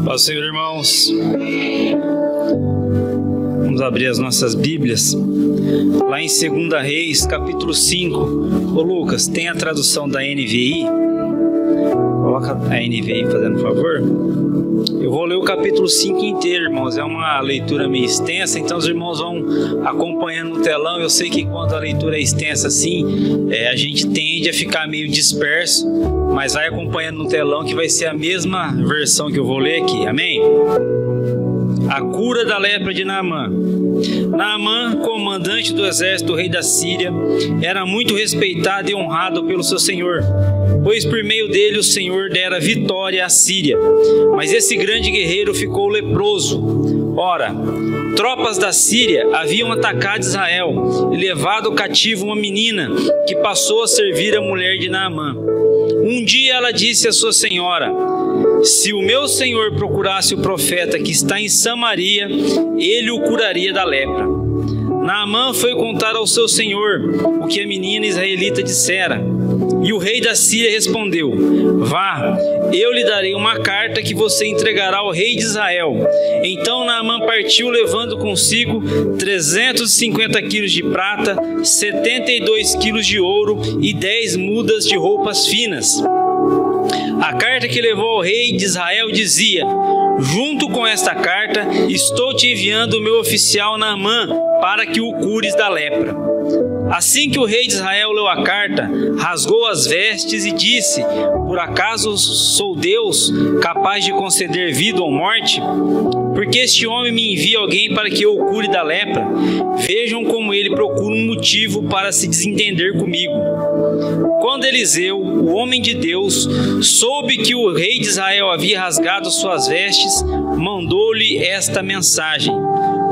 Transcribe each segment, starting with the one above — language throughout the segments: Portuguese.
Paz do Senhor, irmãos. Vamos abrir as nossas Bíblias lá em 2 Reis, capítulo 5. Ô Lucas, tem a tradução da NVI? Coloca a NVI, fazendo favor. Eu vou ler o capítulo 5 inteiro, irmãos. É uma leitura meio extensa, então os irmãos vão acompanhando no telão. Eu sei que quando a leitura é extensa assim, a gente tende a ficar meio disperso, mas vai acompanhando no telão que vai ser a mesma versão que eu vou ler aqui. Amém? A cura da lepra de Naamã. Naamã, comandante do exército do rei da Síria, era muito respeitado e honrado pelo seu senhor, pois por meio dele o Senhor dera vitória à Síria. Mas esse grande guerreiro ficou leproso. Ora, tropas da Síria haviam atacado Israel e levado cativo uma menina que passou a servir a mulher de Naamã. Um dia ela disse à sua senhora: se o meu senhor procurasse o profeta que está em Samaria, ele o curaria da lepra. Naamã foi contar ao seu senhor o que a menina israelita dissera. E o rei da Síria respondeu: vá, eu lhe darei uma carta que você entregará ao rei de Israel. Então Naamã partiu, levando consigo 350 quilos de prata, 72 quilos de ouro e 10 mudas de roupas finas. A carta que levou ao rei de Israel dizia: junto com esta carta, estou te enviando o meu oficial Naamã para que o cures da lepra. Assim que o rei de Israel leu a carta, rasgou as vestes e disse: por acaso sou Deus capaz de conceder vida ou morte? Porque este homem me envia alguém para que eu o cure da lepra. Vejam como ele procura um motivo para se desentender comigo. Quando Eliseu, o homem de Deus, soube que o rei de Israel havia rasgado suas vestes, mandou-lhe esta mensagem: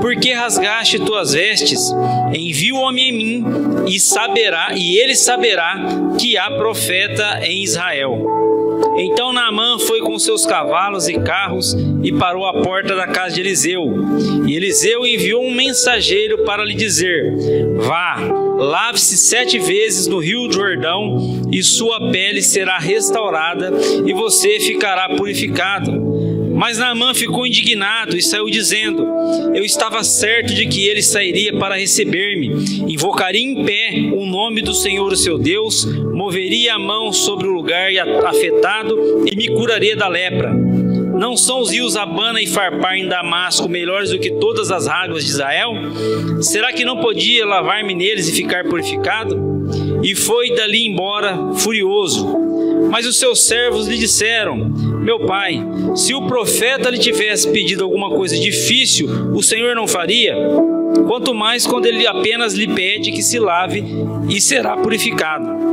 por que rasgaste tuas vestes? Envia o homem em mim e ele saberá que há profeta em Israel. Então Naamã foi com seus cavalos e carros e parou à porta da casa de Eliseu. E Eliseu enviou um mensageiro para lhe dizer: vá, lave-se 7 vezes no rio Jordão e sua pele será restaurada e você ficará purificado. Mas Naamã ficou indignado e saiu dizendo: eu estava certo de que ele sairia para receber-me, invocaria em pé o nome do Senhor, o seu Deus, moveria a mão sobre o lugar afetado e me curaria da lepra. Não são os rios Abana e Farpar em Damasco melhores do que todas as águas de Israel? Será que não podia lavar-me neles e ficar purificado? E foi dali embora furioso. Mas os seus servos lhe disseram: meu pai, se o profeta lhe tivesse pedido alguma coisa difícil, o Senhor não faria? Quanto mais quando ele apenas lhe pede que se lave e será purificado.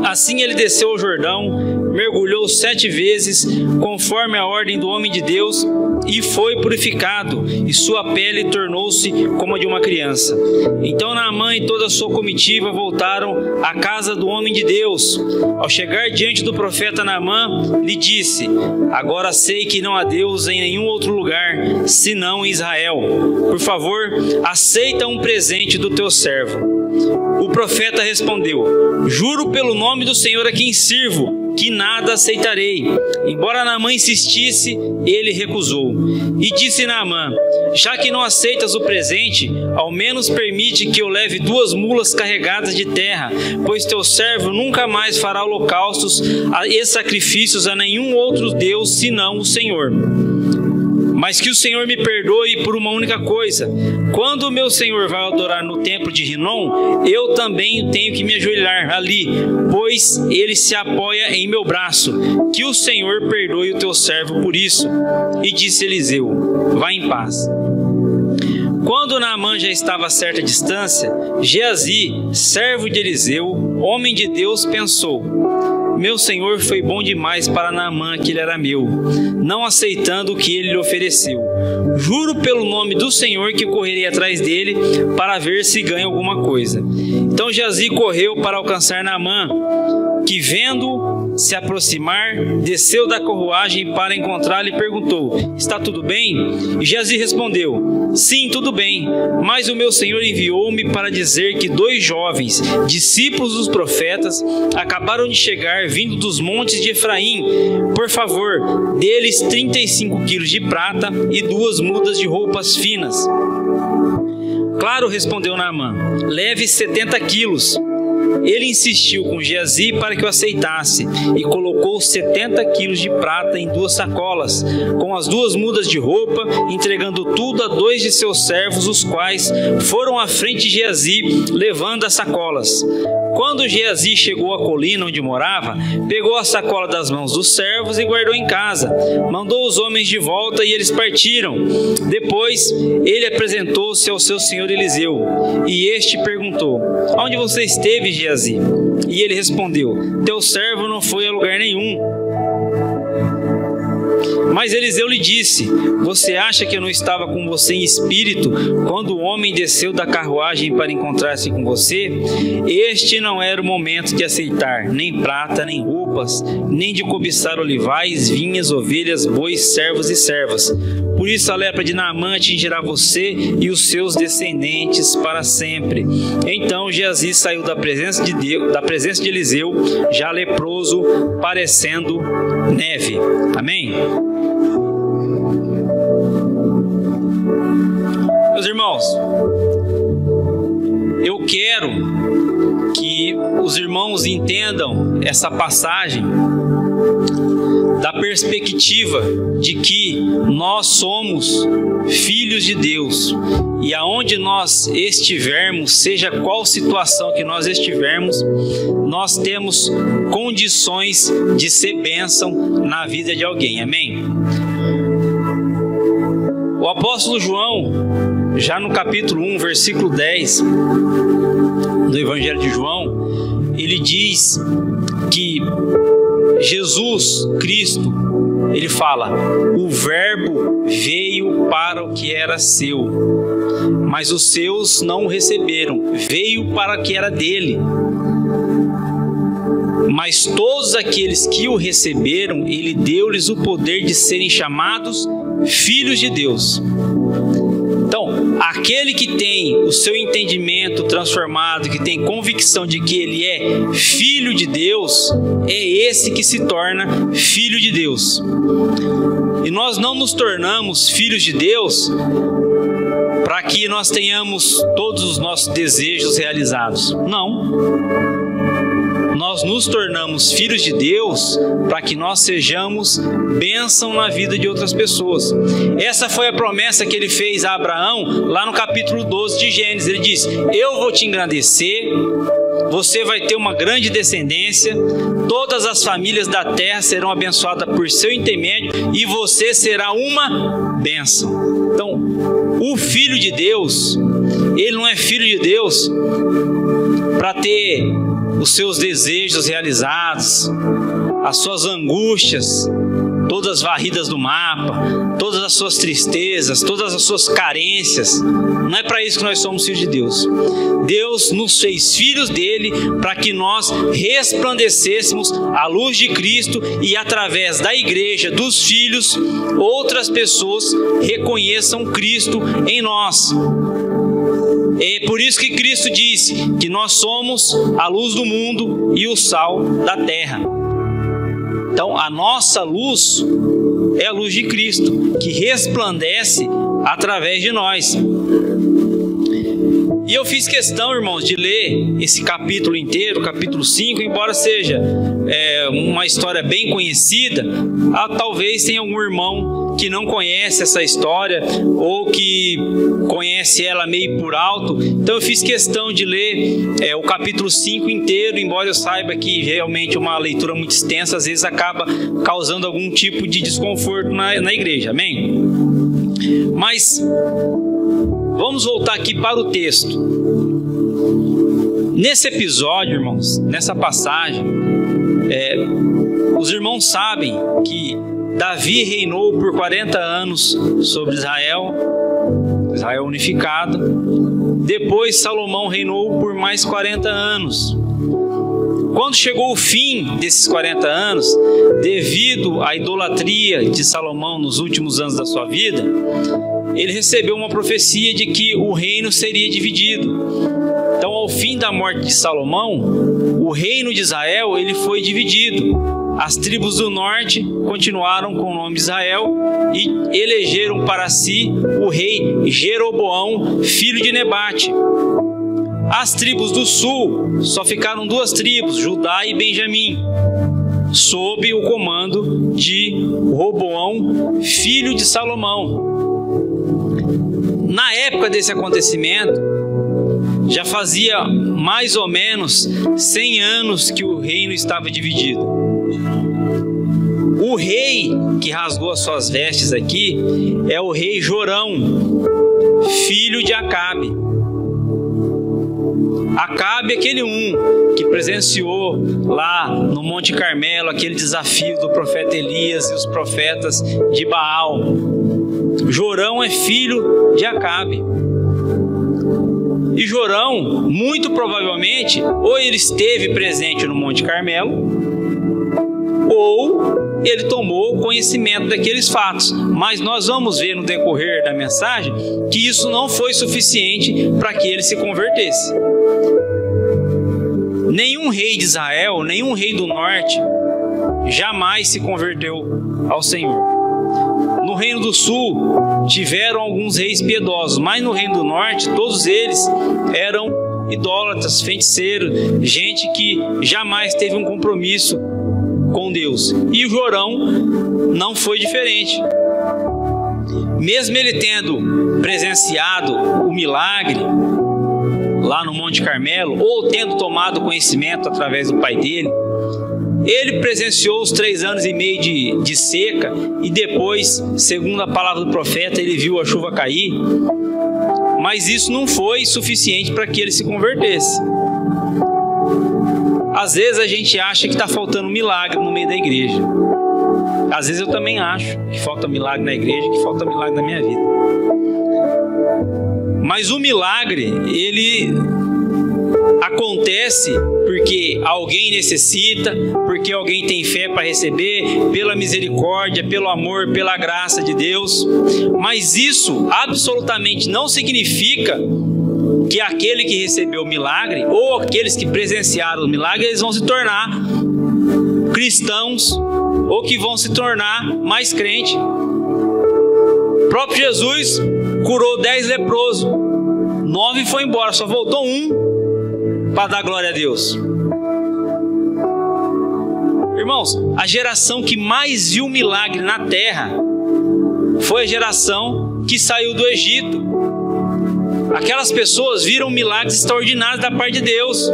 Assim ele desceu ao Jordão, mergulhou 7 vezes, conforme a ordem do homem de Deus, e foi purificado, e sua pele tornou-se como a de uma criança. Então Naamã e toda a sua comitiva voltaram à casa do homem de Deus. Ao chegar diante do profeta Naamã, lhe disse: agora sei que não há Deus em nenhum outro lugar, senão em Israel. Por favor, aceita um presente do teu servo. O profeta respondeu: juro pelo nome do Senhor a quem sirvo, que nada aceitarei. Embora Naamã insistisse, ele recusou. E disse Naamã: já que não aceitas o presente, ao menos permite que eu leve 2 mulas carregadas de terra, pois teu servo nunca mais fará holocaustos e sacrifícios a nenhum outro Deus senão o Senhor. Mas que o Senhor me perdoe por uma única coisa: quando o meu Senhor vai adorar no templo de Rinom, eu também tenho que me ajoelhar ali, pois ele se apoia em meu braço. Que o Senhor perdoe o teu servo por isso. E disse Eliseu: vá em paz. Quando Naamã já estava a certa distância, Geazi, servo de Eliseu, homem de Deus, pensou: meu senhor foi bom demais para Naamã que ele era meu, não aceitando o que ele lhe ofereceu. Juro pelo nome do Senhor que correrei atrás dele para ver se ganha alguma coisa. Então Geazi correu para alcançar Naamã, que vendo se aproximar, desceu da carruagem para encontrá-lo e perguntou: está tudo bem? E Geazi respondeu: sim, tudo bem, mas o meu senhor enviou-me para dizer que 2 jovens, discípulos dos profetas, acabaram de chegar vindo dos montes de Efraim. Por favor, dê-lhes 35 quilos de prata e 2 mudas de roupas finas. Claro, respondeu Naamã, leve 70 quilos. Ele insistiu com Geazi para que o aceitasse e colocou 70 quilos de prata em 2 sacolas, com as 2 mudas de roupa, entregando tudo a 2 de seus servos, os quais foram à frente de Geazi, levando as sacolas. Quando Geazi chegou à colina onde morava, pegou a sacola das mãos dos servos e guardou em casa. Mandou os homens de volta e eles partiram. Depois, ele apresentou-se ao seu senhor Eliseu. E este perguntou, onde você esteve, Geazi? E ele respondeu, teu servo não foi a lugar nenhum. Mas Eliseu lhe disse, você acha que eu não estava com você em espírito quando o homem desceu da carruagem para encontrar-se com você? Este não era o momento de aceitar nem prata, nem roupas, nem de cobiçar olivais, vinhas, ovelhas, bois, servos e servas. Por isso a lepra de Naamã atingirá você e os seus descendentes para sempre. Então Geazi saiu da presença de Deus, da presença de Eliseu, já leproso, parecendo neve. Amém? Meus irmãos, eu quero que os irmãos entendam essa passagem da perspectiva de que nós somos filhos de Deus e aonde nós estivermos, seja qual situação que nós estivermos, nós temos condições de ser bênção na vida de alguém, amém? O apóstolo João, já no capítulo 1, versículo 10 do Evangelho de João, ele diz que Jesus Cristo, ele fala, o verbo veio para o que era seu, mas os seus não o receberam, veio para o que era dele. Mas todos aqueles que o receberam, ele deu-lhes o poder de serem chamados filhos de Deus. Então, aquele que tem o seu entendimento transformado, que tem convicção de que ele é filho de Deus, é esse que se torna filho de Deus. E nós não nos tornamos filhos de Deus para que nós tenhamos todos os nossos desejos realizados. Não. Nós nos tornamos filhos de Deus para que nós sejamos bênção na vida de outras pessoas. Essa foi a promessa que ele fez a Abraão lá no capítulo 12 de Gênesis. Ele disse, eu vou te engrandecer, você vai ter uma grande descendência, todas as famílias da terra serão abençoadas por seu intermédio e você será uma bênção. Então, o filho de Deus, ele não é filho de Deus para ter os seus desejos realizados, as suas angústias, todas varridas do mapa, todas as suas tristezas, todas as suas carências. Não é para isso que nós somos filhos de Deus. Deus nos fez filhos dele para que nós resplandecêssemos a luz de Cristo e através da igreja, dos filhos, outras pessoas reconheçam Cristo em nós. É por isso que Cristo disse que nós somos a luz do mundo e o sal da terra. Então, a nossa luz é a luz de Cristo, que resplandece através de nós. E eu fiz questão, irmãos, de ler esse capítulo inteiro, capítulo 5, embora seja uma história bem conhecida, talvez tenha algum irmão que não conhece essa história ou que conhece ela meio por alto. Então eu fiz questão de ler o capítulo 5 inteiro, embora eu saiba que realmente uma leitura muito extensa às vezes acaba causando algum tipo de desconforto na igreja, amém? Mas vamos voltar aqui para o texto. Nesse episódio, irmãos, nessa passagem, os irmãos sabem que Davi reinou por 40 anos sobre Israel unificado. Depois Salomão reinou por mais 40 anos. Quando chegou o fim desses 40 anos, devido à idolatria de Salomão nos últimos anos da sua vida, ele recebeu uma profecia de que o reino seria dividido. Então, ao fim da morte de Salomão, o reino de Israel ele foi dividido. As tribos do norte continuaram com o nome de Israel e elegeram para si o rei Jeroboão, filho de Nebate. As tribos do sul só ficaram 2 tribos, Judá e Benjamim, sob o comando de Roboão, filho de Salomão. Na época desse acontecimento, já fazia mais ou menos 100 anos que o reino estava dividido. O rei que rasgou as suas vestes aqui é o rei Jorão, filho de Acabe. Acabe é aquele que presenciou lá no Monte Carmelo aquele desafio do profeta Elias e os profetas de Baal. Jorão é filho de Acabe. E Jorão, muito provavelmente, ou ele esteve presente no Monte Carmelo, ou ele tomou conhecimento daqueles fatos. Mas nós vamos ver no decorrer da mensagem que isso não foi suficiente para que ele se convertesse. Nenhum rei de Israel, nenhum rei do norte jamais se converteu ao Senhor. No reino do sul tiveram alguns reis piedosos, mas no reino do norte todos eles eram idólatras, feiticeiros, gente que jamais teve um compromisso com Deus. E o Jorão não foi diferente. Mesmo ele tendo presenciado o milagre lá no Monte Carmelo, ou tendo tomado conhecimento através do pai dele, ele presenciou os 3 anos e meio de seca e depois, segundo a palavra do profeta, ele viu a chuva cair. Mas isso não foi suficiente para que ele se convertesse. Às vezes a gente acha que está faltando um milagre no meio da igreja. Às vezes eu também acho que falta milagre na igreja, que falta milagre na minha vida. Mas o milagre, ele acontece porque alguém necessita, porque alguém tem fé para receber, pela misericórdia, pelo amor, pela graça de Deus. Mas isso absolutamente não significa que aquele que recebeu o milagre, ou aqueles que presenciaram o milagre, eles vão se tornar cristãos, ou que vão se tornar mais crentes. O próprio Jesus curou 10 leprosos, 9 foi embora, só voltou 1 para dar glória a Deus. Irmãos, a geração que mais viu milagre na terra foi a geração que saiu do Egito. Aquelas pessoas viram milagres extraordinários da parte de Deus,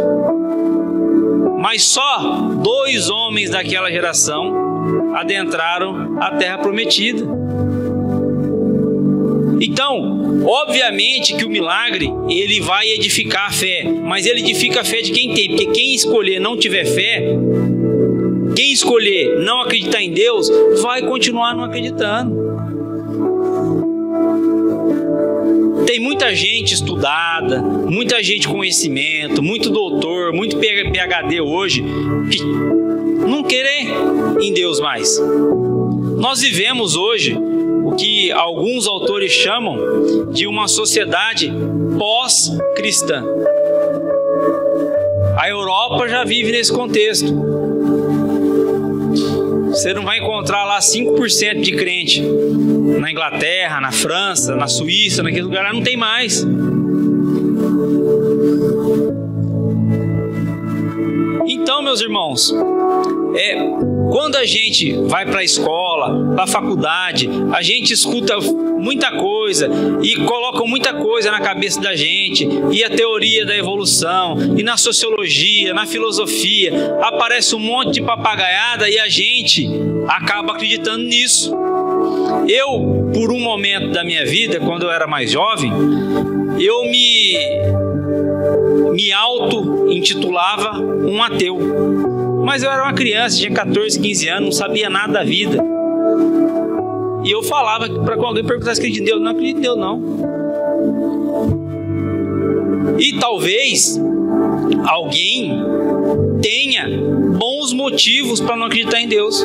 mas só 2 homens daquela geração adentraram a terra prometida. Então, obviamente que o milagre, ele vai edificar a fé, mas ele edifica a fé de quem tem, porque quem escolher não tiver fé, quem escolher não acreditar em Deus, vai continuar não acreditando. Tem muita gente estudada, muita gente com conhecimento, muito doutor, muito PhD hoje, que não querem em Deus mais. Nós vivemos hoje o que alguns autores chamam de uma sociedade pós-cristã. A Europa já vive nesse contexto. Você não vai encontrar lá 5% de crente. Na Inglaterra, na França, na Suíça, naquele lugar lá não tem mais. Então, meus irmãos, quando a gente vai para a escola, para a faculdade, a gente escuta muita coisa e colocam muita coisa na cabeça da gente, e a teoria da evolução, e na sociologia, na filosofia, aparece um monte de papagaiada e a gente acaba acreditando nisso. Eu, por um momento da minha vida, quando eu era mais jovem, eu me auto-intitulava um ateu. Mas eu era uma criança, tinha 14, 15 anos, não sabia nada da vida. E eu falava para alguém perguntasse se acredita em Deus, não acredito em Deus não. E talvez alguém tenha bons motivos para não acreditar em Deus.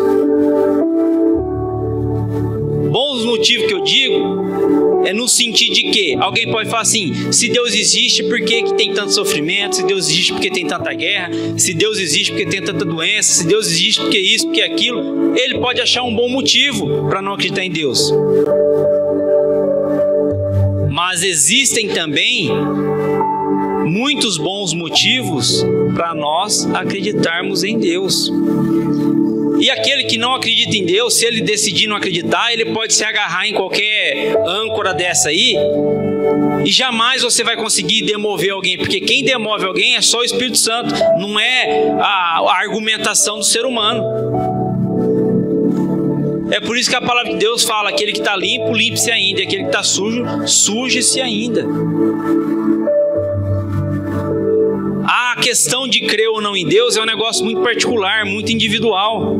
Bons motivos que eu digo é no sentido de que alguém pode falar assim: se Deus existe, por que tem tanto sofrimento? Se Deus existe, por que tem tanta guerra? Se Deus existe, por que tem tanta doença? Se Deus existe, por que isso, por que aquilo? Ele pode achar um bom motivo para não acreditar em Deus. Mas existem também muitos bons motivos para nós acreditarmos em Deus. E aquele que não acredita em Deus, se ele decidir não acreditar, ele pode se agarrar em qualquer âncora dessa aí, e jamais você vai conseguir demover alguém, porque quem demove alguém é só o Espírito Santo, não é a argumentação do ser humano. É por isso que a palavra de Deus fala: aquele que está limpo, limpe-se ainda, e aquele que está sujo, suje-se ainda. A questão de crer ou não em Deus é um negócio muito particular, muito individual.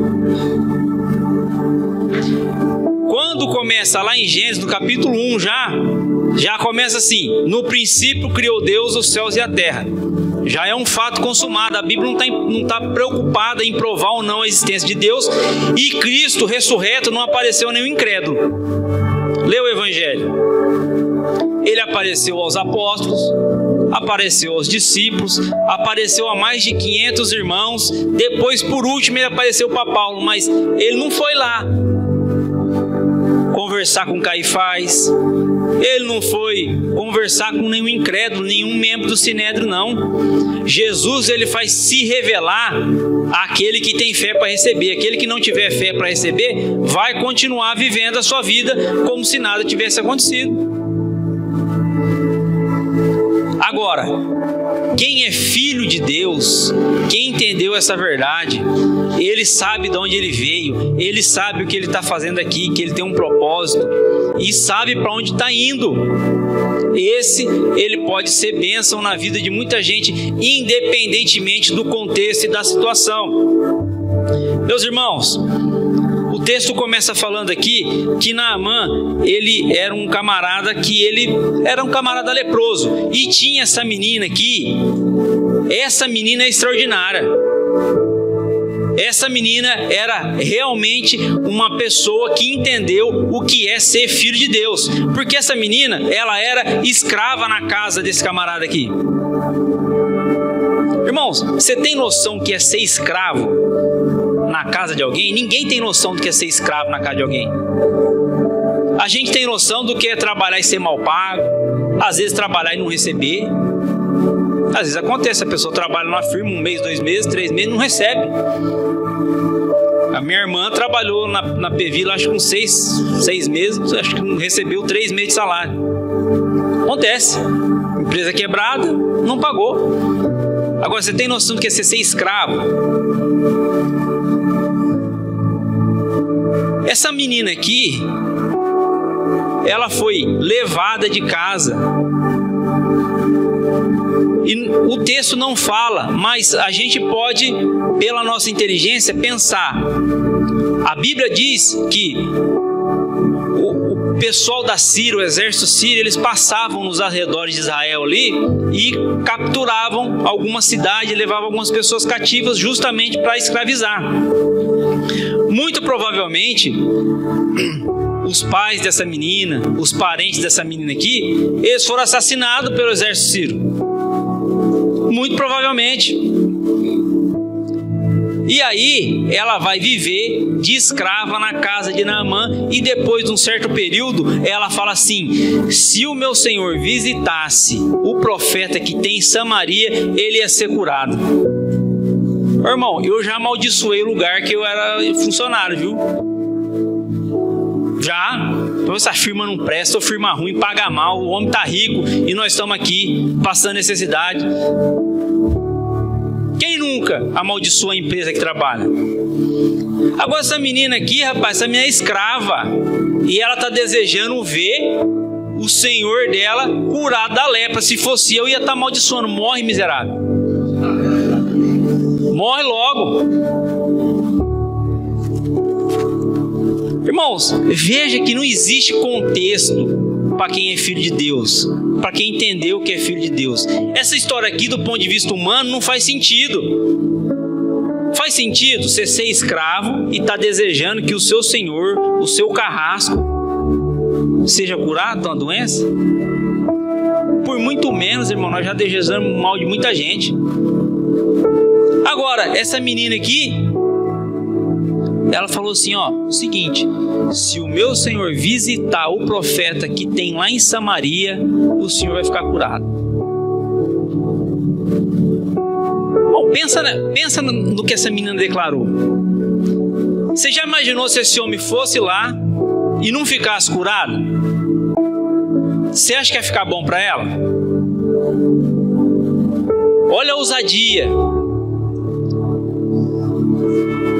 Quando começa lá em Gênesis, no capítulo 1 já começa assim: no princípio criou Deus os céus e a terra. Já é um fato consumado. A Bíblia não está preocupada em provar ou não a existência de Deus, e Cristo ressurreto não apareceu a nenhum incrédulo. Lê o Evangelho. Ele apareceu aos apóstolos, apareceu aos discípulos, apareceu a mais de 500 irmãos, depois por último ele apareceu para Paulo, mas ele não foi lá conversar com Caifás, ele não foi conversar com nenhum incrédulo, nenhum membro do Sinédrio, não. Jesus, ele faz se revelar àquele que tem fé para receber. Aquele que não tiver fé para receber vai continuar vivendo a sua vida como se nada tivesse acontecido. Agora, quem é filho de Deus, quem entendeu essa verdade, ele sabe de onde ele veio, ele sabe o que ele está fazendo aqui, que ele tem um propósito e sabe para onde está indo. Ele pode ser bênção na vida de muita gente, independentemente do contexto e da situação. Meus irmãos, o texto começa falando aqui que Naamã, ele era um camarada leproso, e tinha essa menina aqui. Essa menina é extraordinária. Essa menina era realmente uma pessoa que entendeu o que é ser filho de Deus, porque essa menina, ela era escrava na casa desse camarada aqui. Irmãos, você tem noção do que é ser escravo na casa de alguém? Ninguém tem noção do que é ser escravo na casa de alguém. A gente tem noção do que é trabalhar e ser mal pago, às vezes trabalhar e não receber. Às vezes acontece, a pessoa trabalha numa firma 1 mês, 2 meses, 3 meses, não recebe. A minha irmã trabalhou na Pevila, acho que com 6 meses, acho que não recebeu 3 meses de salário. Acontece. Empresa quebrada, não pagou. Agora, você tem noção do que é ser escravo? Essa menina aqui, ela foi levada de casa. E o texto não fala, mas a gente pode, pela nossa inteligência, pensar. A Bíblia diz que o pessoal da Síria, o exército sírio, eles passavam nos arredores de Israel ali e capturavam alguma cidade, levavam algumas pessoas cativas justamente para escravizar. Muito provavelmente, os pais dessa menina, os parentes dessa menina aqui, eles foram assassinados pelo exército sírio. Muito provavelmente. E aí, ela vai viver de escrava na casa de Naamã, e depois de um certo período, ela fala assim: se o meu senhor visitasse o profeta que tem em Samaria, ele ia ser curado. Irmão, eu já amaldiçoei o lugar que eu era funcionário, viu? Já. Então essa firma não presta, ou firma ruim, paga mal, o homem tá rico e nós estamos aqui passando necessidade. Quem nunca amaldiçoa a empresa que trabalha? Agora essa menina aqui, rapaz, essa menina é escrava e ela tá desejando ver o senhor dela curado da lepra. Se fosse eu, ia estar amaldiçoando. Morre, miserável. Morre logo. Irmãos, veja que não existe contexto para quem é filho de Deus, para quem entendeu que é filho de Deus. Essa história aqui, do ponto de vista humano, não faz sentido. Faz sentido você ser escravo e estar desejando que o seu senhor, o seu carrasco, seja curado de uma doença? Por muito menos, irmão, nós já desejamos mal de muita gente. Agora, essa menina aqui, ela falou assim, ó, o seguinte: se o meu Senhor visitar o profeta que tem lá em Samaria, o Senhor vai ficar curado. Bom, pensa no que essa menina declarou. Você já imaginou se esse homem fosse lá e não ficasse curado? Você acha que ia ficar bom para ela? Olha a ousadia.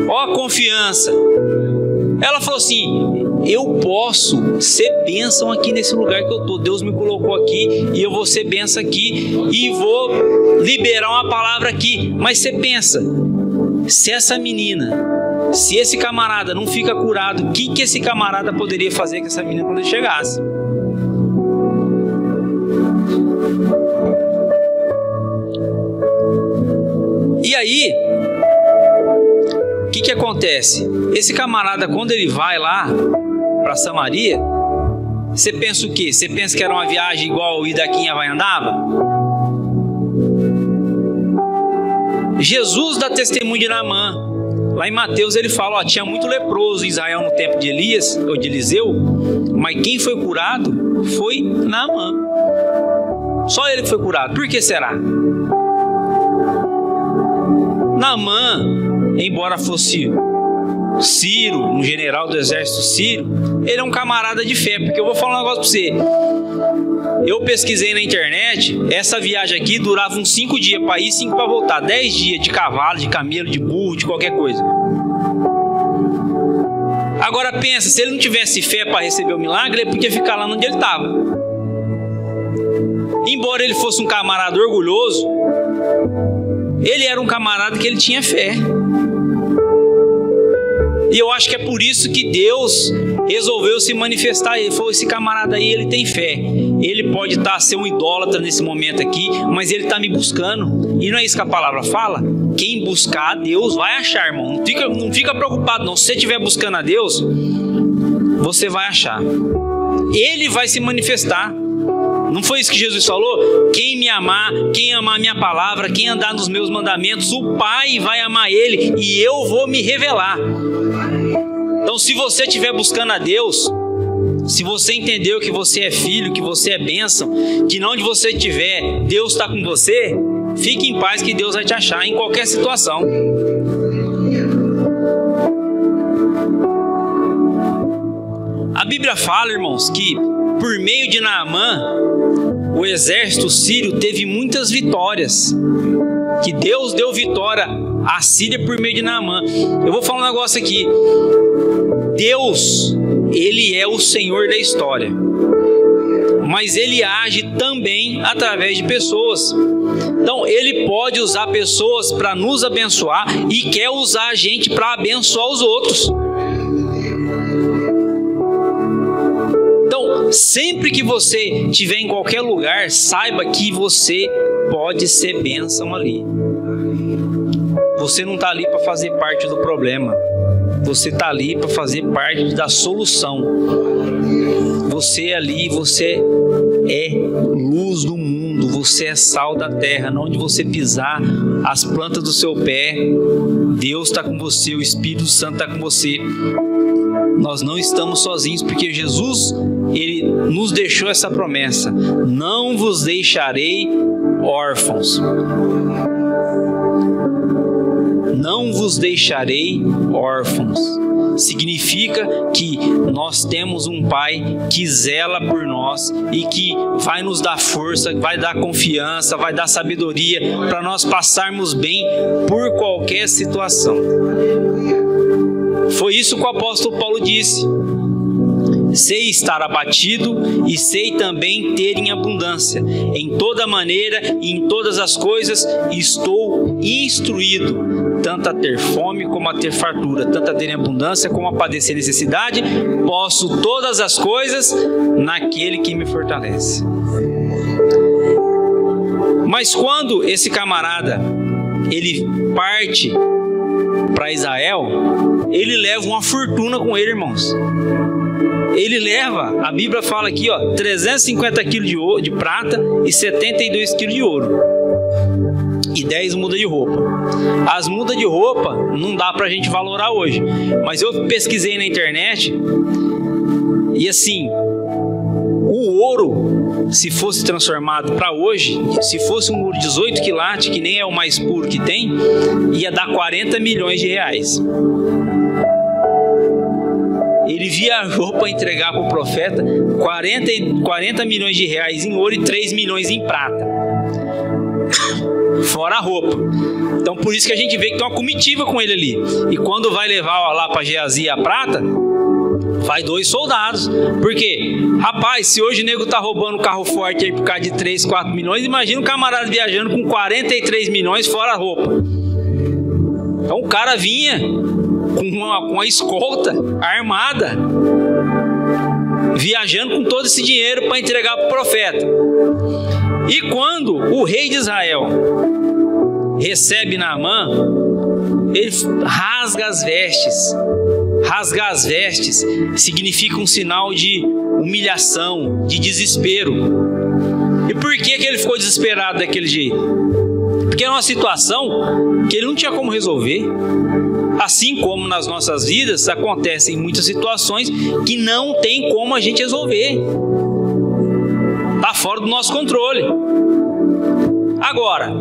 Olha a confiança. Ela falou assim: eu posso ser bênção aqui nesse lugar que eu estou. Deus me colocou aqui e eu vou ser bênção aqui e vou liberar uma palavra aqui. Mas você pensa, se essa menina, se esse camarada não fica curado, o que esse camarada poderia fazer com essa menina quando ele chegasse? E aí, o que acontece? Esse camarada, quando ele vai lá para Samaria, você pensa o quê? Você pensa que era uma viagem igual o Idaquinha vai andava? Jesus dá testemunho de Naamã. Lá em Mateus ele fala, ó, tinha muito leproso em Israel no tempo de Elias, ou de Eliseu, mas quem foi curado foi Naamã. Só ele que foi curado. Por que será? Naamã, embora fosse Ciro, um general do exército sírio, ele é um camarada de fé, porque eu vou falar um negócio para você. Eu pesquisei na internet, essa viagem aqui durava uns 5 dias para ir, 5 para voltar, 10 dias de cavalo, de camelo, de burro, de qualquer coisa. Agora pensa, se ele não tivesse fé para receber o milagre, ele podia ficar lá onde ele estava. Embora ele fosse um camarada orgulhoso, ele era um camarada que ele tinha fé. E eu acho que é por isso que Deus resolveu se manifestar. Ele falou, esse camarada aí, ele tem fé. Ele pode ser um idólatra nesse momento aqui, mas ele está me buscando. E não é isso que a palavra fala? Quem buscar a Deus vai achar, irmão. Não fica preocupado não. Se você estiver buscando a Deus, você vai achar. Ele vai se manifestar. Não foi isso que Jesus falou? Quem me amar, quem amar a minha palavra, quem andar nos meus mandamentos, o Pai vai amar ele e eu vou me revelar. Então, se você estiver buscando a Deus, se você entendeu que você é filho, que você é bênção, que onde você estiver, Deus está com você, fique em paz que Deus vai te achar em qualquer situação. A Bíblia fala, irmãos, que por meio de Naamã, o exército sírio teve muitas vitórias, que Deus deu vitória à Síria por meio de Naamã. Eu vou falar um negócio aqui. Deus, ele é o Senhor da história, mas ele age também através de pessoas. Então ele pode usar pessoas para nos abençoar e quer usar a gente para abençoar os outros. Então, sempre que você estiver em qualquer lugar, saiba que você pode ser bênção ali. Você não está ali para fazer parte do problema. Você está ali para fazer parte da solução. Você ali, você é luz do mundo. Você é sal da terra. Onde você pisar, as plantas do seu pé, Deus está com você, o Espírito Santo está com você. Nós não estamos sozinhos, porque Jesus, ele nos deixou essa promessa: não vos deixarei órfãos. Não vos deixarei órfãos. Significa que nós temos um Pai que zela por nós e que vai nos dar força, vai dar confiança, vai dar sabedoria para nós passarmos bem por qualquer situação. Foi isso que o apóstolo Paulo disse: sei estar abatido e sei também ter em abundância. Em toda maneira e em todas as coisas estou instruído, tanto a ter fome como a ter fartura, tanto a ter em abundância como a padecer necessidade. Posso todas as coisas naquele que me fortalece. Mas quando esse camarada ele parte para Israel, ele leva uma fortuna com ele, irmãos. ele leva, a Bíblia fala aqui, ó, 350 quilos de prata e 72 quilos de ouro. E 10 mudas de roupa. As mudas de roupa não dá pra gente valorar hoje. Mas eu pesquisei na internet e assim, o ouro, se fosse transformado para hoje, se fosse um ouro 18 quilates, que nem é o mais puro que tem, ia dar 40 milhões de reais. Ele viajou para entregar para o profeta 40 milhões de reais em ouro e 3 milhões em prata. Fora a roupa. Então por isso que a gente vê que tem uma comitiva com ele ali. E quando vai levar lá para Geazi a prata, vai 2 soldados. Por quê? Rapaz, se hoje o nego tá roubando um carro forte aí por causa de 3, 4 milhões, imagina um camarada viajando com 43 milhões fora a roupa. Então o cara vinha com uma escolta armada, viajando com todo esse dinheiro para entregar para o profeta. E quando o rei de Israel recebe Naamã, ele rasga as vestes. Rasgar as vestes significa um sinal de humilhação, de desespero. E por que ele ficou desesperado daquele jeito? Porque era uma situação que ele não tinha como resolver. Assim como nas nossas vidas acontecem muitas situações que não tem como a gente resolver. Está fora do nosso controle. Agora,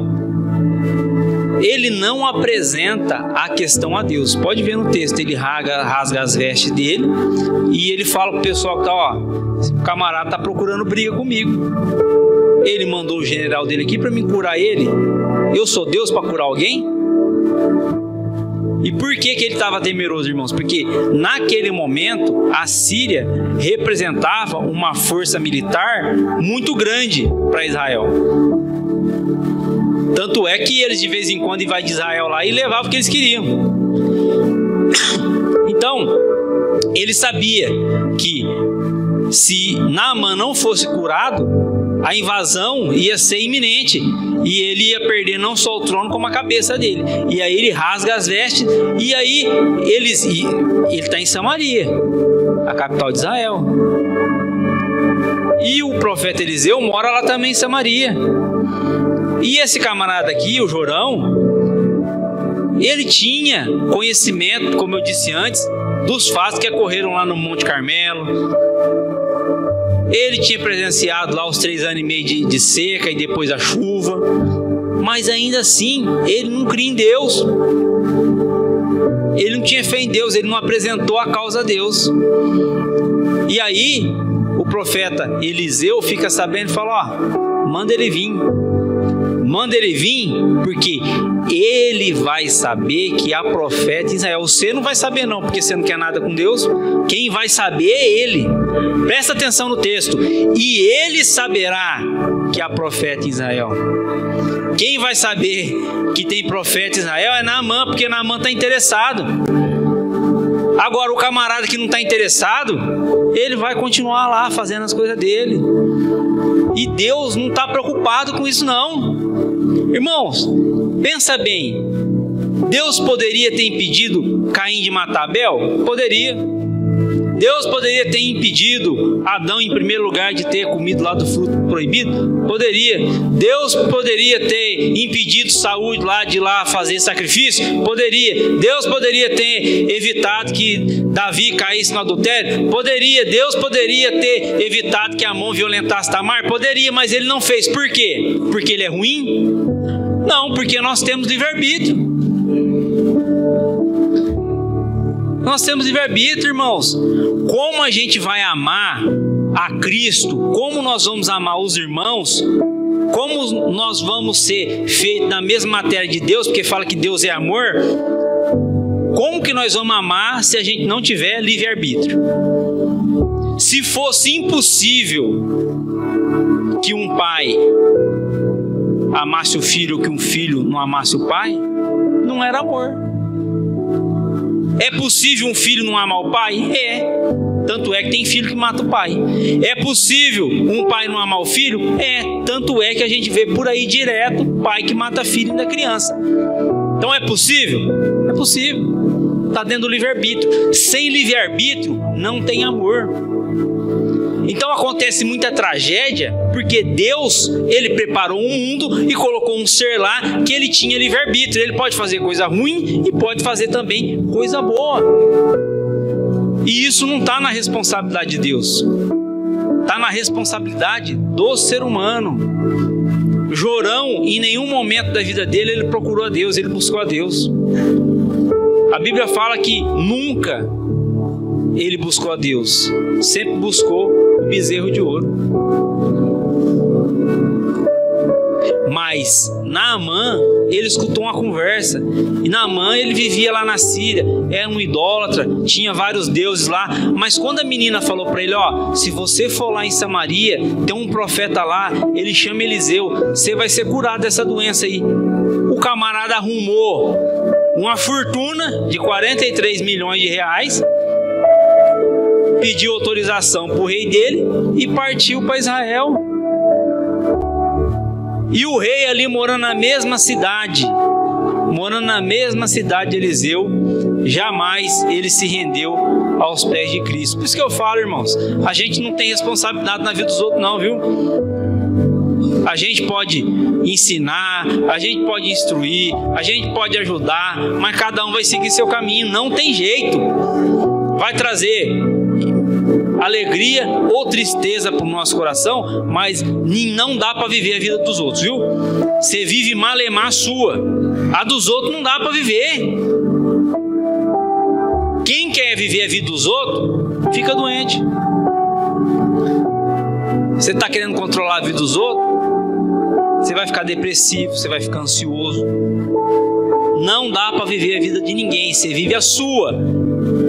ele não apresenta a questão a Deus. Pode ver no texto, ele rasga as vestes dele e ele fala pro pessoal que tá, ó, o camarada tá procurando briga comigo. Ele mandou o general dele aqui para me curar ele. Eu sou Deus para curar alguém? E por que ele estava temeroso, irmãos? Porque naquele momento a Síria representava uma força militar muito grande para Israel. Tanto é que eles de vez em quando invadiam de Israel lá e levavam o que eles queriam. Então, ele sabia que se Naamã não fosse curado, a invasão ia ser iminente e ele ia perder não só o trono como a cabeça dele. E aí ele rasga as vestes e aí ele está em Samaria, a capital de Israel. E o profeta Eliseu mora lá também em Samaria. E esse camarada aqui, o Jorão, ele tinha conhecimento, como eu disse antes, dos fatos que ocorreram lá no Monte Carmelo. Ele tinha presenciado lá os 3 anos e meio de seca e depois a chuva. Mas ainda assim, ele não cria em Deus. Ele não tinha fé em Deus, ele não apresentou a causa a Deus. E aí, o profeta Eliseu fica sabendo e fala, ó, manda ele vir. Manda ele vir, porque ele vai saber que há profeta em Israel. Você não vai saber não, porque você não quer nada com Deus. Quem vai saber é ele. Presta atenção no texto. E ele saberá que há profeta em Israel. Quem vai saber que tem profeta em Israel é Naamã, porque Naamã está interessado. Agora o camarada que não está interessado, ele vai continuar lá fazendo as coisas dele. E Deus não está preocupado com isso não. Irmãos, pensa bem. Deus poderia ter impedido Caim de matar Abel? Poderia. Deus poderia ter impedido Adão, em primeiro lugar, de ter comido lá do fruto proibido? Poderia. Deus poderia ter impedido Saul de lá fazer sacrifício? Poderia. Deus poderia ter evitado que Davi caísse no adultério? Poderia. Deus poderia ter evitado que Amon violentasse Tamar? Poderia, mas ele não fez. Por quê? Porque ele é ruim? Não, porque nós temos livre-arbítrio. Nós temos livre-arbítrio, irmãos. Como a gente vai amar a Cristo? Como nós vamos amar os irmãos? Como nós vamos ser feitos na mesma matéria de Deus? Porque fala que Deus é amor. Como que nós vamos amar se a gente não tiver livre-arbítrio? Se fosse impossível que um pai amasse o filho ou que um filho não amasse o pai, não era amor. É possível um filho não amar o pai? É. Tanto é que tem filho que mata o pai. É possível um pai não amar o filho? É. Tanto é que a gente vê por aí direto pai que mata filho da criança. Então é possível? É possível. Está dentro do livre-arbítrio. Sem livre-arbítrio não tem amor. Então acontece muita tragédia, porque Deus, Ele preparou um mundo e colocou um ser lá que Ele tinha livre-arbítrio. Ele pode fazer coisa ruim e pode fazer também coisa boa. E isso não está na responsabilidade de Deus, está na responsabilidade do ser humano. Jorão, em nenhum momento da vida dele, ele procurou a Deus, ele buscou a Deus. A Bíblia fala que nunca ele buscou a Deus, sempre buscou o bezerro de ouro. Mas Naamã, ele escutou uma conversa, e Naamã, ele vivia lá na Síria, era um idólatra, tinha vários deuses lá, mas quando a menina falou para ele, ó, se você for lá em Samaria, tem um profeta lá, ele chama Eliseu, você vai ser curado dessa doença aí. O camarada arrumou uma fortuna de 43 milhões de reais, pediu autorização para o rei dele e partiu para Israel. E o rei ali morando na mesma cidade, Eliseu, jamais ele se rendeu aos pés de Cristo. Por isso que eu falo, irmãos, a gente não tem responsabilidade na vida dos outros não, viu? A gente pode ensinar, a gente pode instruir, a gente pode ajudar, mas cada um vai seguir seu caminho, não tem jeito. Vai trazer alegria ou tristeza para o nosso coração, mas não dá para viver a vida dos outros, viu? Você vive malemar a sua, a dos outros não dá para viver. Quem quer viver a vida dos outros, fica doente. Você está querendo controlar a vida dos outros, você vai ficar depressivo, você vai ficar ansioso. Não dá para viver a vida de ninguém, você vive a sua.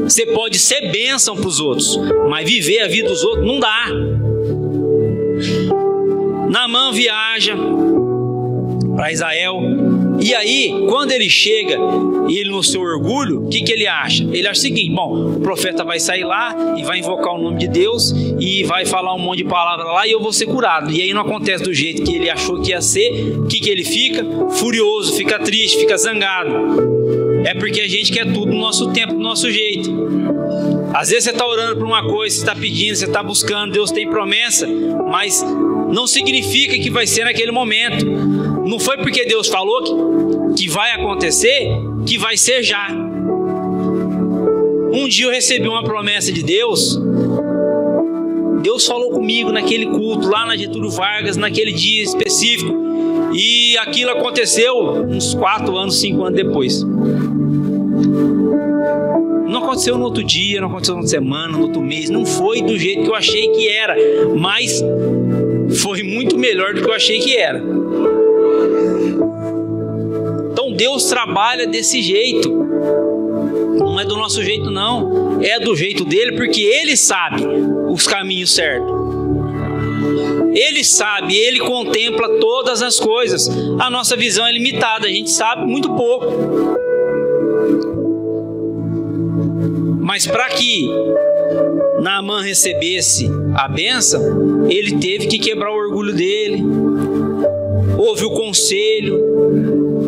Você pode ser bênção para os outros, mas viver a vida dos outros não dá. Naamã viaja para Israel, e aí, quando ele chega, ele no seu orgulho, o que ele acha? Ele acha o seguinte, bom, o profeta vai sair lá e vai invocar o nome de Deus e vai falar um monte de palavras lá e eu vou ser curado. E aí não acontece do jeito que ele achou que ia ser. O que ele fica? Furioso, fica triste, fica zangado. É porque a gente quer tudo no nosso tempo, do nosso jeito. Às vezes você está orando por uma coisa, você está pedindo, você está buscando, Deus tem promessa, mas não significa que vai ser naquele momento. Não foi porque Deus falou que vai acontecer, que vai ser já. Um dia eu recebi uma promessa de Deus. Deus falou comigo naquele culto, lá na Getúlio Vargas, naquele dia específico. E aquilo aconteceu uns 4 anos, 5 anos depois. Não aconteceu no outro dia, não aconteceu na outra semana, no outro mês. Não foi do jeito que eu achei que era, mas foi muito melhor do que eu achei que era. Então Deus trabalha desse jeito. Não é do nosso jeito não, é do jeito dele, porque ele sabe os caminhos certos. Ele sabe, ele contempla todas as coisas. A nossa visão é limitada, a gente sabe muito pouco. Mas para que Naamã recebesse a bênção, ele teve que quebrar o orgulho dele, ouvir o conselho.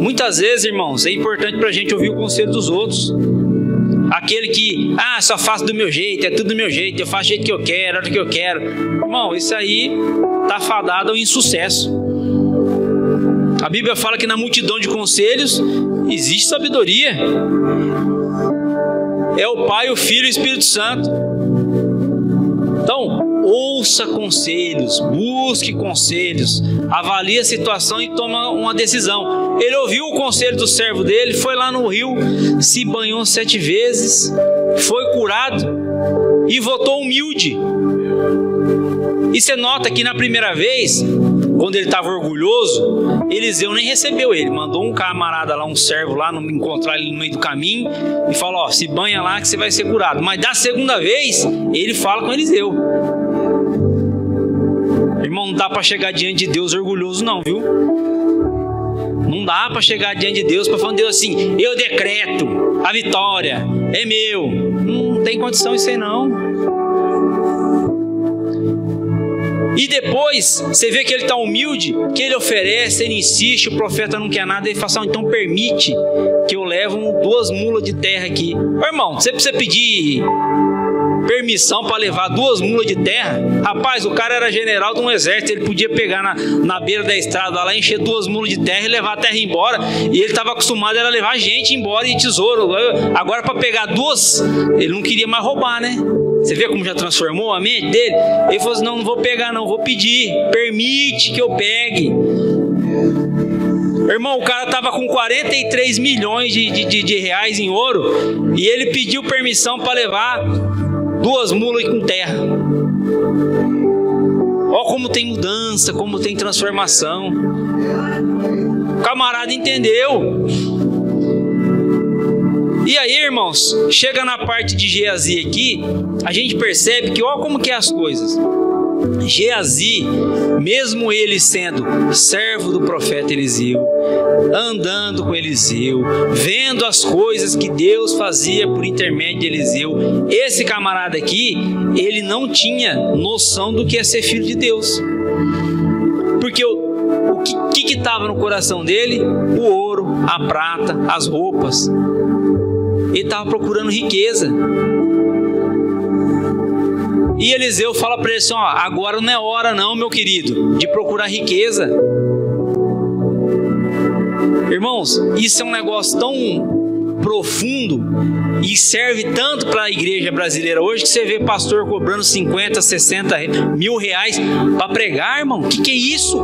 Muitas vezes, irmãos, é importante para a gente ouvir o conselho dos outros. Aquele que, só faço do meu jeito, é tudo do meu jeito, eu faço do jeito que eu quero, a hora que eu quero. Irmão, isso aí está fadado ao insucesso. A Bíblia fala que na multidão de conselhos existe sabedoria. É o Pai, o Filho e o Espírito Santo. Então, ouça conselhos, busque conselhos, avalie a situação e toma uma decisão. Ele ouviu o conselho do servo dele, foi lá no rio, se banhou 7 vezes, foi curado e voltou humilde. E você nota que na primeira vez, quando ele estava orgulhoso, Eliseu nem recebeu ele, mandou um camarada lá, um servo lá, encontrar ele no meio do caminho e falou, se banha lá que você vai ser curado. Mas da segunda vez, ele fala com Eliseu. Irmão, não dá para chegar diante de Deus orgulhoso não, viu? Não dá para chegar diante de Deus para falar, Deus, assim, eu decreto, a vitória é meu. Não tem condição isso aí não. E depois, você vê que ele está humilde, que ele oferece, ele insiste, o profeta não quer nada, ele fala, então permite que eu leve 2 mulas de terra aqui. Ô, irmão, você precisa pedir permissão para levar 2 mulas de terra. Rapaz, o cara era general de um exército, ele podia pegar na beira da estrada lá, encher 2 mulas de terra e levar a terra embora. E ele estava acostumado a levar gente embora e tesouro. Agora, para pegar 2, ele não queria mais roubar, né? Você vê como já transformou a mente dele? Ele falou assim: não vou pegar não, vou pedir, permite que eu pegue. Irmão, o cara estava com 43 milhões de reais em ouro e ele pediu permissão para levar 2 mulas com terra. Olha como tem mudança, como tem transformação. O camarada entendeu. E aí, irmãos, chega na parte de Geazi aqui, a gente percebe que olha como que é as coisas. Geazi, mesmo ele sendo servo do profeta Eliseu, andando com Eliseu, vendo as coisas que Deus fazia por intermédio de Eliseu, esse camarada aqui, ele não tinha noção do que é ser filho de Deus. Porque o que estava no coração dele? O ouro, a prata, as roupas. Ele estava procurando riqueza. E Eliseu fala para ele assim: ó, agora não é hora não, meu querido, de procurar riqueza. Irmãos, isso é um negócio tão profundo e serve tanto para a igreja brasileira hoje, que você vê pastor cobrando 50, 60 mil reais para pregar, irmão. O que é isso?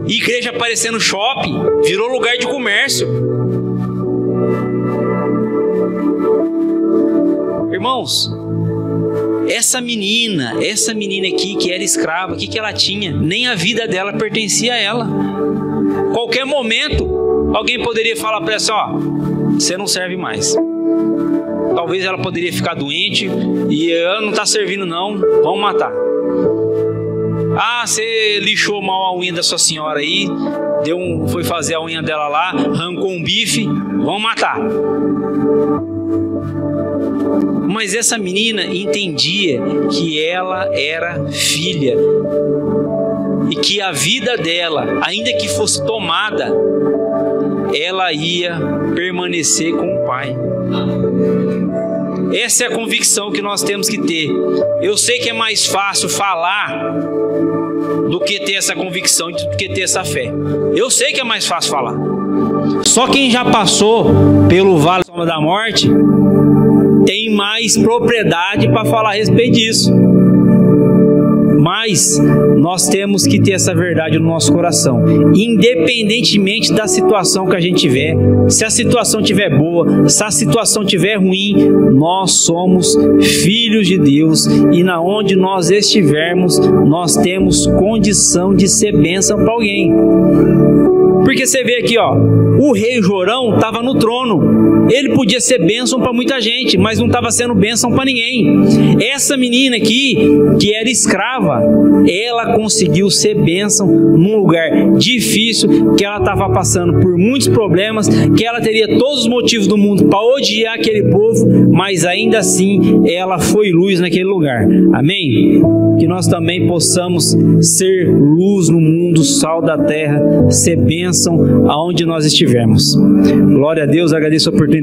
Igreja parecendo shopping, virou lugar de comércio. Irmãos, essa menina aqui que era escrava, o que ela tinha? Nem a vida dela pertencia a ela. Qualquer momento, alguém poderia falar para ela assim: ó, você não serve mais. Talvez ela poderia ficar doente e não está servindo não, vamos matar. Ah, você lixou mal a unha da sua senhora aí, foi fazer a unha dela lá, arrancou um bife, vamos matar. Mas essa menina entendia que ela era filha e que a vida dela, ainda que fosse tomada, ela ia permanecer com o pai. Essa é a convicção que nós temos que ter. Eu sei que é mais fácil falar do que ter essa convicção, do que ter essa fé. Eu sei que é mais fácil falar. Só quem já passou pelo vale da sombra da morte tem mais propriedade para falar a respeito disso. Mas nós temos que ter essa verdade no nosso coração, independentemente da situação que a gente tiver. Se a situação estiver boa, se a situação estiver ruim, nós somos filhos de Deus, e na onde nós estivermos, nós temos condição de ser bênção para alguém. Porque você vê aqui, ó, o rei Jorão estava no trono. Ele podia ser bênção para muita gente, mas não estava sendo bênção para ninguém. Essa menina aqui, que era escrava, ela conseguiu ser bênção num lugar difícil, que ela estava passando por muitos problemas, que ela teria todos os motivos do mundo para odiar aquele povo, mas ainda assim ela foi luz naquele lugar. Amém? Que nós também possamos ser luz no mundo, sal da terra, ser bênção aonde nós estivermos. Glória a Deus, agradeço a oportunidade.